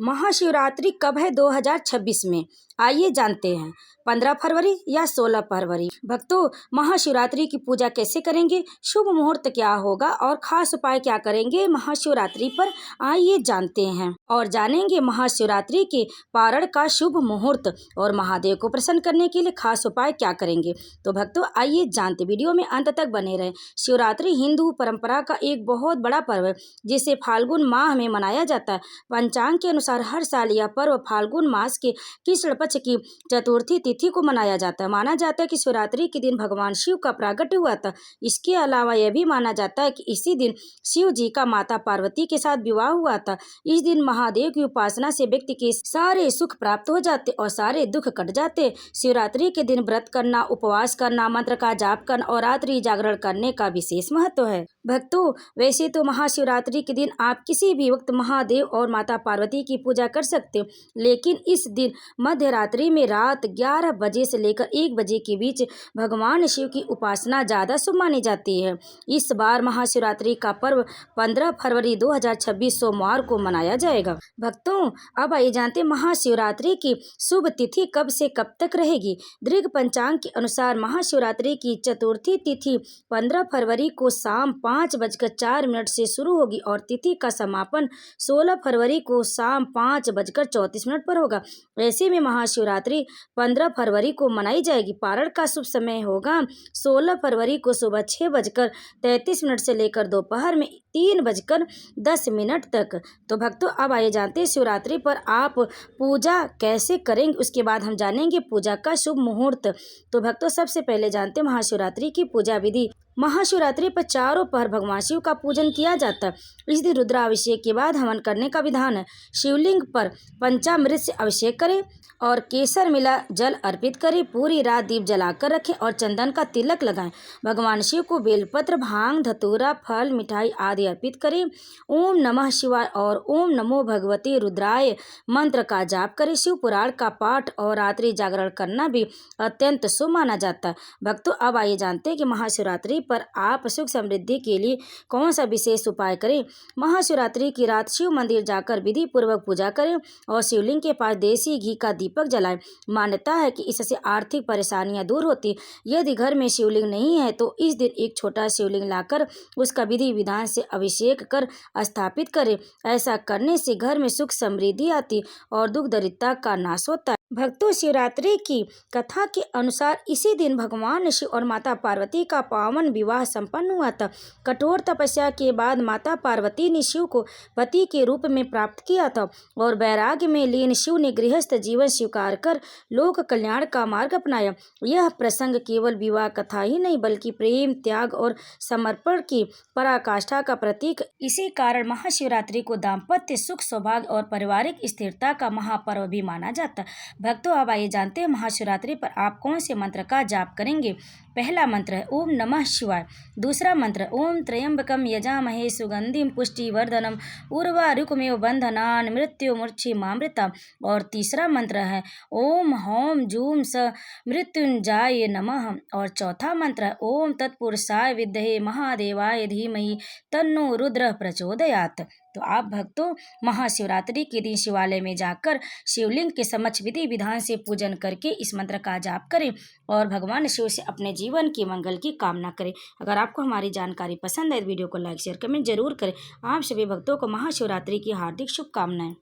महाशिवरात्रि कब है 2026 में? आइए जानते हैं। 15 फरवरी या 16 फरवरी? भक्तों, महाशिवरात्रि की पूजा कैसे करेंगे, शुभ मुहूर्त क्या होगा और खास उपाय क्या करेंगे महाशिवरात्रि पर, आइए जानते हैं और जानेंगे महाशिवरात्रि के पारण का शुभ मुहूर्त और महादेव को प्रसन्न करने के लिए खास उपाय क्या करेंगे। तो भक्तों, आइए जानते, वीडियो में अंत तक बने रहें। शिवरात्रि हिंदू परंपरा का एक बहुत बड़ा पर्व है जिसे फाल्गुन माह में मनाया जाता है। पंचांग के अनुसार हर साल यह पर्व फाल्गुन मास के कृष्ण पक्ष की चतुर्थी तिथि को मनाया जाता है। माना जाता है कि शिवरात्रि के दिन भगवान शिव का प्रागट्य हुआ था। इसके अलावा यह भी माना जाता है कि इसी दिन शिव जी का माता पार्वती के साथ विवाह हुआ था। इस दिन महादेव की उपासना से व्यक्ति के सारे सुख प्राप्त हो जाते और सारे दुख कट जाते। शिवरात्रि के दिन व्रत करना, उपवास करना, मंत्र का जाप करना और रात्रि जागरण करने का विशेष महत्व है। भक्तों, वैसे तो महाशिवरात्रि के दिन आप किसी भी वक्त महादेव और माता पार्वती की पूजा कर सकते हो, लेकिन इस दिन मध्य रात्रि में रात 11 बजे से लेकर 1 बजे के बीच भगवान शिव की उपासना ज्यादा शुभ मानी जाती है। इस बार महाशिवरात्रि का पर्व 15 फरवरी 2026 सोमवार को मनाया जाएगा। भक्तों, अब आइए जानते हैं महाशिवरात्रि की शुभ तिथि कब से कब तक रहेगी। दीर्घ पंचांग के अनुसार महाशिवरात्रि की चतुर्थी तिथि 15 फरवरी को शाम 5:04 से शुरू होगी और तिथि का समापन 16 फरवरी को शाम 5:34 पर होगा। ऐसे में महाशिवरात्रि 15 फरवरी को मनाई जाएगी। पारण का शुभ समय होगा 16 फरवरी को सुबह 6:33 से लेकर दोपहर में 3:10 तक। तो भक्तों, अब आइए जानते हैं शिवरात्रि पर आप पूजा कैसे करेंगे, उसके बाद हम जानेंगे पूजा का शुभ मुहूर्त। तो भक्तों, सबसे पहले जानते हैं महाशिवरात्रि की पूजा विधि। महाशिवरात्रि पर चारों पहर भगवान शिव का पूजन किया जाता है। इस दिन रुद्राभिषेक के बाद हवन करने का विधान है। शिवलिंग पर पंचामृत से अभिषेक करें और केसर मिला जल अर्पित करें। पूरी रात दीप जलाकर रखें और चंदन का तिलक लगाएं। भगवान शिव को बेलपत्र, भांग, धतूरा, फल, मिठाई आदि अर्पित करें। ओम नमः शिवाय और ओम नमो भगवते रुद्राय मंत्र का जाप करें। शिव पुराण का पाठ और रात्रि जागरण करना भी अत्यंत शुभ माना जाता है। भक्तों, अब आइए जानते हैं कि महाशिवरात्रि पर आप सुख समृद्धि के लिए कौन सा विशेष उपाय करें। महाशिवरात्रि की रात शिव मंदिर जाकर विधि पूर्वक पूजा करें और शिवलिंग के पास देसी घी का दीपक जलाएं। मान्यता है कि इससे आर्थिक परेशानियां दूर होती। यदि घर में शिवलिंग नहीं है तो इस दिन एक छोटा शिवलिंग लाकर उसका विधि विधान से अभिषेक कर स्थापित करें। ऐसा करने से घर में सुख समृद्धि आती और दुख दरिद्रता का नाश होता है। भक्तों, शिवरात्रि की कथा के अनुसार इसी दिन भगवान शिव और माता पार्वती का पावन विवाह संपन्न हुआ था। कठोर तपस्या के बाद माता पार्वती ने शिव को पति के रूप में प्राप्त किया था और वैराग्य में लीन शिव ने गृहस्थ जीवन स्वीकार कर लोक कल्याण का मार्ग अपनाया। यह प्रसंग केवल विवाह कथा ही नहीं बल्कि प्रेम, त्याग और समर्पण की पराकाष्ठा का प्रतीक। इसी कारण महाशिवरात्रि को दाम्पत्य सुख, सौभाग्य और पारिवारिक स्थिरता का महापर्व भी माना जाता है। भक्तों, अब आइए जानते हैं महाशिवरात्रि पर आप कौन से मंत्र का जाप करेंगे। पहला मंत्र है ओम नमः शिवाय। दूसरा मंत्र ओम त्र्यंबकम यजामहे सुगंधिम पुष्टिवर्धनम उर्वारुकमेव बंधनान् मृत्युमुक्षीमामृता। और तीसरा मंत्र है ओम हौम जूम स मृत्युंजय नमः। और चौथा मंत्र है ओम तत्पुरुषाय विद्महे महादेवाय धीमहि तन्नो रुद्र प्रचोदयात्। तो आप भक्तों, महाशिवरात्रि के दिन शिवालय में जाकर शिवलिंग के समक्ष विधि विधान से पूजन करके इस मंत्र का जाप करें और भगवान शिव से अपने जीवन के मंगल की कामना करें। अगर आपको हमारी जानकारी पसंद है तो वीडियो को लाइक शेयर कमेंट जरूर करें। आप सभी भक्तों को महाशिवरात्रि की हार्दिक शुभकामनाएं।